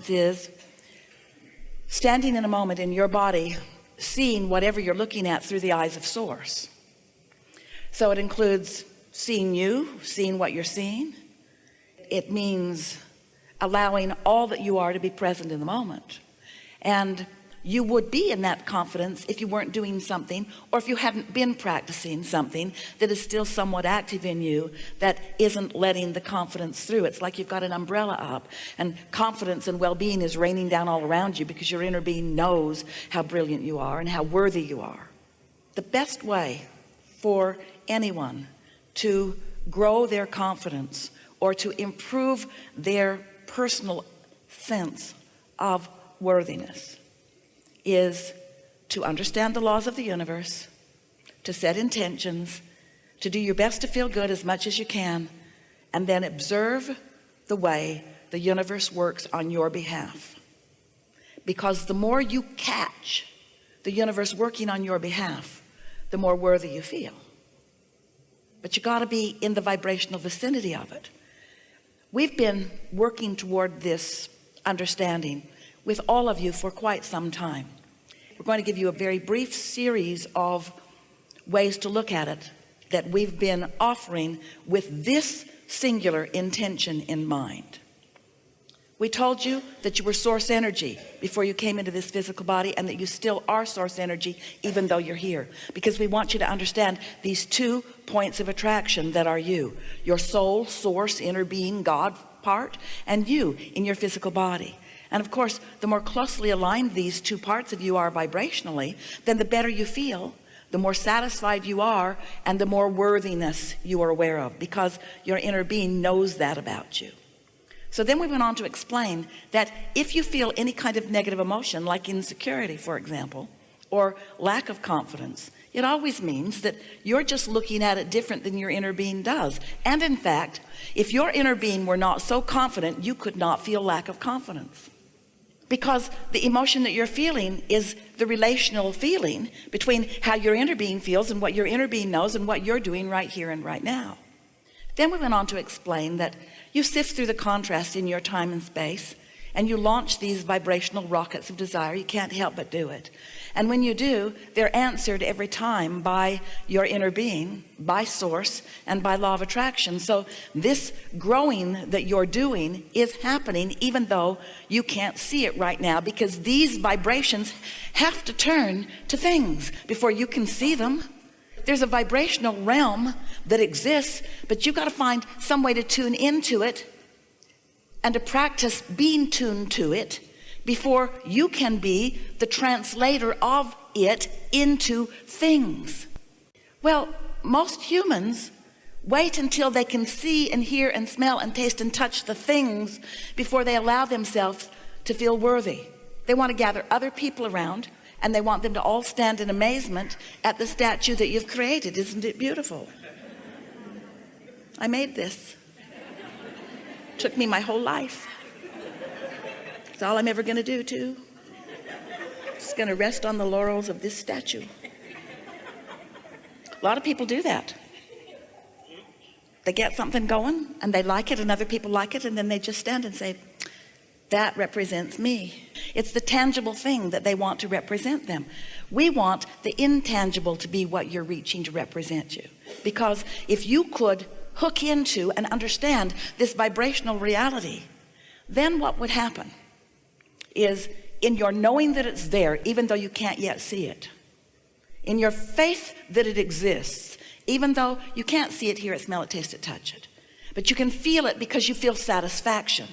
confidence is standing in a moment in your body, seeing whatever you're looking at through the eyes of Source. So it includes seeing you, seeing what you're seeing. It means allowing all that you are to be present in the moment. And you would be in that confidence if you weren't doing something, or if you hadn't been practicing something that is still somewhat active in you that isn't letting the confidence through. It's like you've got an umbrella up and confidence and well-being is raining down all around you because your inner being knows how brilliant you are and how worthy you are. The best way for anyone to grow their confidence or to improve their personal sense of worthiness is to understand the laws of the universe, to set intentions, to do your best to feel good as much as you can, and then observe the way the universe works on your behalf. Because the more you catch the universe working on your behalf, the more worthy you feel. But you got to be in the vibrational vicinity of it. We've been working toward this understanding with all of you for quite some time. We're going to give you a very brief series of ways to look at it that we've been offering with this singular intention in mind. We told you that you were source energy before you came into this physical body, and that you still are source energy even though you're here, because we want you to understand these 2 points of attraction that are you: your soul, source, inner being, God part, and you in your physical body. And of course, the more closely aligned these 2 parts of you are vibrationally, then the better you feel, the more satisfied you are, and the more worthiness you are aware of, because your inner being knows that about you. So then we went on to explain that if you feel any kind of negative emotion, like insecurity, for example, or lack of confidence, it always means that you're just looking at it different than your inner being does. And in fact, if your inner being were not so confident, you could not feel lack of confidence. Because the emotion that you're feeling is the relational feeling between how your inner being feels and what your inner being knows and what you're doing right here and right now. Then we went on to explain that you sift through the contrast in your time and space, and you launch these vibrational rockets of desire. You can't help but do it. And when you do, they're answered every time by your inner being, by source, and by law of attraction. So this growing that you're doing is happening even though you can't see it right now, because these vibrations have to turn to things before you can see them. There's a vibrational realm that exists, but you've got to find some way to tune into it and to practice being tuned to it before you can be the translator of it into things. Well, most humans wait until they can see and hear and smell and taste and touch the things before they allow themselves to feel worthy. They want to gather other people around, and they want them to all stand in amazement at the statue that you've created. Isn't it beautiful? I made this. Took me my whole life. It's all I'm ever going to do too. Just going to rest on the laurels of this statue. A lot of people do that. They get something going and they like it, and other people like it, and then they just stand and say, that represents me. It's the tangible thing that they want to represent them. We want the intangible to be what you're reaching to represent you. Because if you could hook into and understand this vibrational reality, then what would happen is, in your knowing that it's there, even though you can't yet see it, in your faith that it exists, even though you can't see it, hear it, smell it, taste it, touch it, but you can feel it because you feel satisfaction.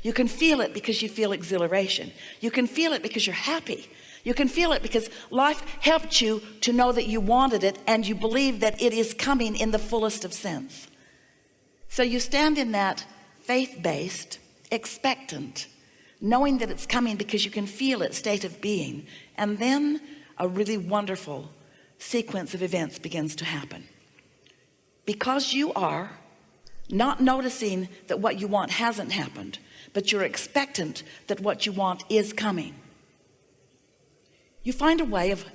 You can feel it because you feel exhilaration. You can feel it because you're happy. You can feel it because life helped you to know that you wanted it, and you believe that it is coming in the fullest of sense. So you stand in that faith-based, expectant, knowing that it's coming because you can feel it state of being. And then a really wonderful sequence of events begins to happen. Because you are not noticing that what you want hasn't happened, but you're expectant that what you want is coming, you find a way of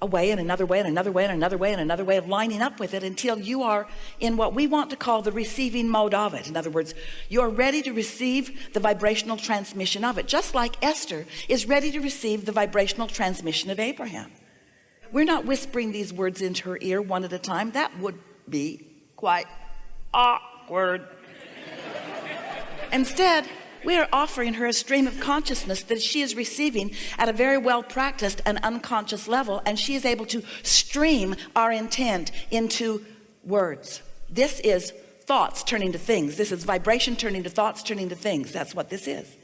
a way and another way and another way and another way and another way of lining up with it until you are in what we want to call the receiving mode of it. In other words, you're ready to receive the vibrational transmission of it, just like Esther is ready to receive the vibrational transmission of Abraham. We're not whispering these words into her ear one at a time. That would be quite awkward. Instead, we are offering her a stream of consciousness that she is receiving at a very well practiced and unconscious level, and she is able to stream our intent into words. This is thoughts turning to things. This is vibration turning to thoughts, turning to things. That's what this is.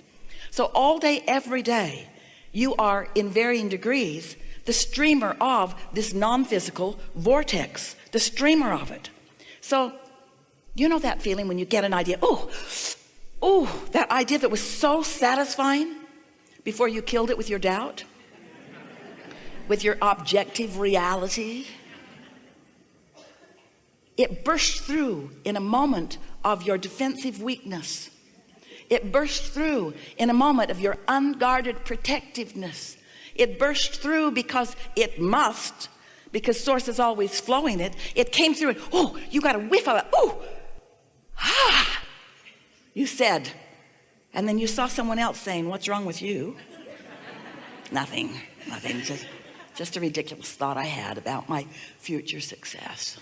So all day, every day, you are in varying degrees the streamer of this non-physical vortex, the streamer of it. So you know that feeling when you get an idea, oh, that idea that was so satisfying before you killed it with your doubt, with your objective reality. It burst through in a moment of your defensive weakness. It burst through in a moment of your unguarded protectiveness. It burst through because it must, because source is always flowing it. It came through and, you got a whiff of it. You said, and then you saw someone else saying, what's wrong with you? Nothing, just a ridiculous thought I had about my future success.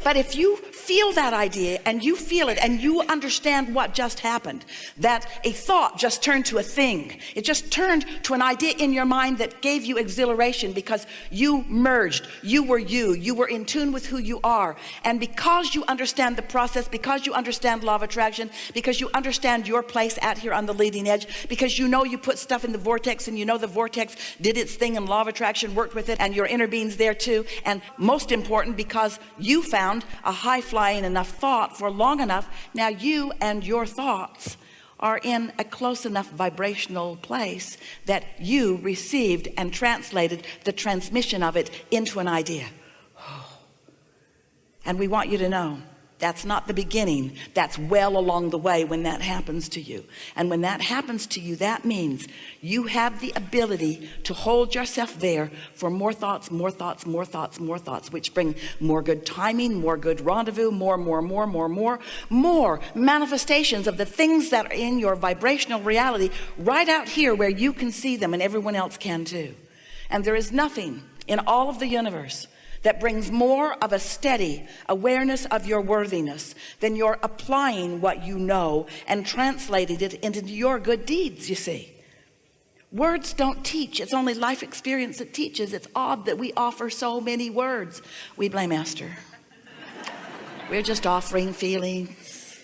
But if you feel that idea and you feel it and you understand what just happened, that a thought just turned to a thing. It just turned to an idea in your mind that gave you exhilaration because you merged. You were in tune with who you are. And because you understand the process, because you understand law of attraction, because you understand your place out here on the leading edge, because you know you put stuff in the vortex and you know the vortex did its thing and law of attraction worked with it and your inner being's there too. And most important, because you found a high-flying enough thought for long enough, now you and your thoughts are in a close enough vibrational place that you received and translated the transmission of it into an idea. And we want you to know that's not the beginning. That's well along the way when that happens to you. And when that happens to you, that means you have the ability to hold yourself there for more thoughts, which bring more good timing, more good rendezvous, more manifestations of the things that are in your vibrational reality right out here where you can see them and everyone else can too. And there is nothing in all of the universe that brings more of a steady awareness of your worthiness than you're applying what you know and translating it into your good deeds. You see, words don't teach. It's only life experience that teaches. It's odd that we offer so many words. We blame Esther. We're just offering feelings.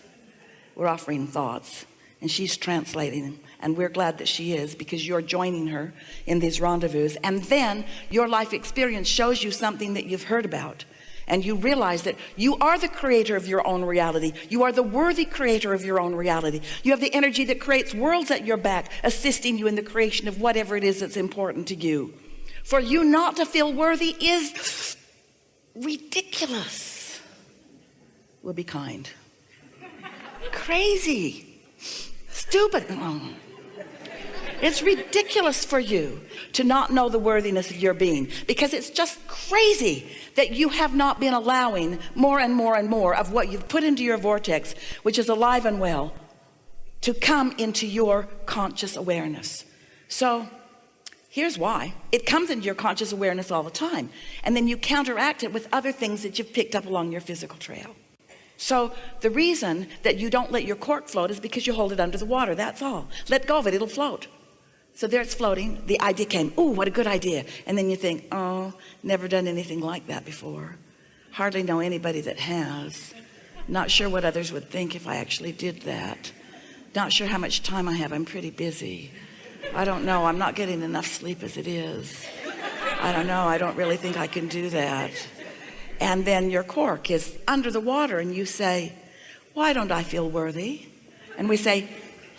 We're offering thoughts, and she's translating them. And we're glad that she is, because you're joining her in these rendezvous. And then your life experience shows you something that you've heard about. And you realize that you are the creator of your own reality. You are the worthy creator of your own reality. You have the energy that creates worlds at your back, assisting you in the creation of whatever it is that's important to you. For you not to feel worthy is ridiculous. We'll be kind. Crazy. Stupid. It's ridiculous for you to not know the worthiness of your being, because it's just crazy that you have not been allowing more and more of what you've put into your vortex, which is alive and well, to come into your conscious awareness. So here's why. It comes into your conscious awareness all the time, and then you counteract it with other things that you've picked up along your physical trail. So the reason that you don't let your cork float is because you hold it under the water. That's all. Let go of it, it'll float. So there it's floating. The idea came, oh, what a good idea. And then you think, oh, never done anything like that before. Hardly know anybody that has. Not sure what others would think if I actually did that. Not sure how much time I have. I'm pretty busy. I don't know. I'm not getting enough sleep as it is. I don't know. I don't really think I can do that. And then your cork is under the water and you say, why don't I feel worthy? And we say,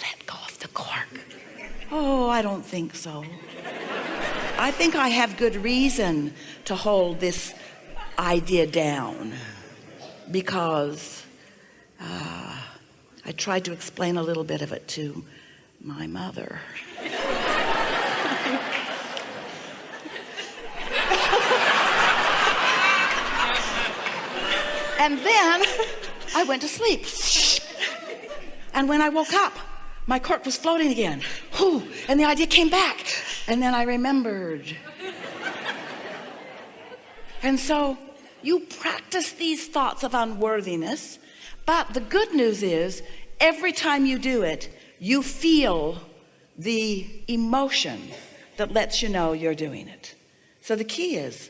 let go of the cork. Oh, I don't think so. I think I have good reason to hold this idea down, because I tried to explain a little bit of it to my mother. And then I went to sleep. And when I woke up, my cork was floating again. Whew, and the idea came back. And then I remembered. And so you practice these thoughts of unworthiness, but the good news is every time you do it, you feel the emotion that lets you know you're doing it. So the key is,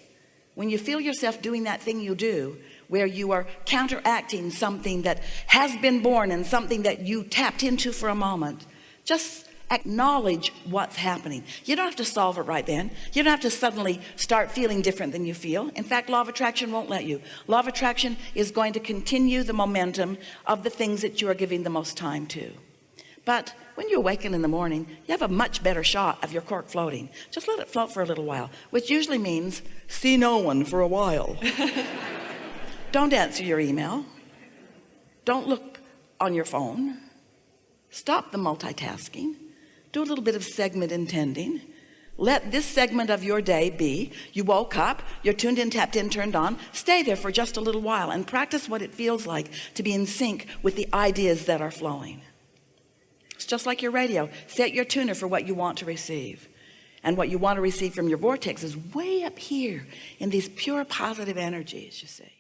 when you feel yourself doing that thing you do, where you are counteracting something that has been born and something that you tapped into for a moment, just acknowledge what's happening. You don't have to solve it right then. You don't have to suddenly start feeling different than you feel. In fact, law of attraction won't let you. Law of attraction is going to continue the momentum of the things that you are giving the most time to. But when you awaken in the morning, you have a much better shot of your cork floating. Just let it float for a little while, which usually means see no one for a while. Don't answer your email. Don't look on your phone. Stop the multitasking. Do a little bit of segment intending. Let this segment of your day be, you woke up, you're tuned in, tapped in, turned on. Stay there for just a little while and practice what it feels like to be in sync with the ideas that are flowing. It's just like your radio. Set your tuner for what you want to receive. And what you want to receive from your vortex is way up here in these pure positive energies, you see.